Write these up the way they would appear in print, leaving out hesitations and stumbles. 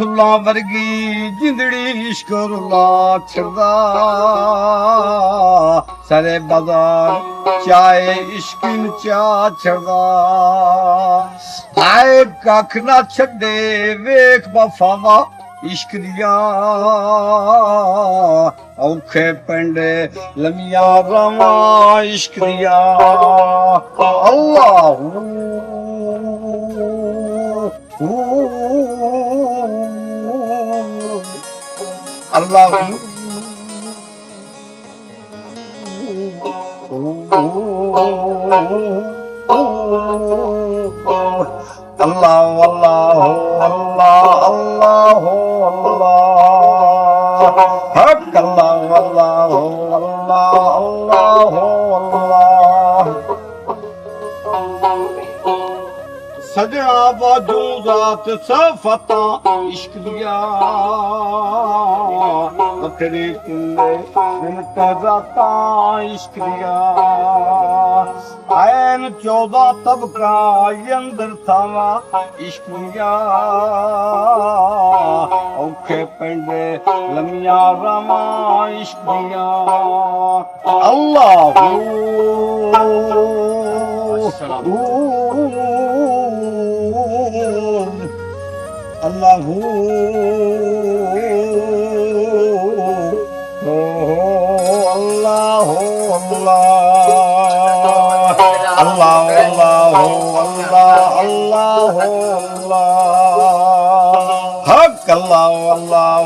फुल्लां वर्गी जिंदड़ी इश्क रुला छड़दा सारे बाजार चाहे इश्क चा छड़दा आए कख ना छड़े वेख वफावा इश्क दिया औखे पेंडे लमिया रवा इश्क दिया अल्लाह अल्लाह अल्लाह अल्लाह अल्लाह अल्लाह हक अल्लाह अल्लाह अल्लाह अल्लाह सजना बाजू जात सफता इश्क दिया तेरे तुल्ले जाता इश्क दिया आयन 14 तबका अंदर थावा इश्क दिया औखे पेंडे लमिया रवा इश्क दिया अल्लाह अल्लाहू अल्लाह अल्लाह अल्लाह अल्लाह अल्लाह हक अल्लाह अल्लाह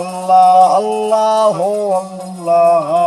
अल्लाह अल्लाह अल्लाह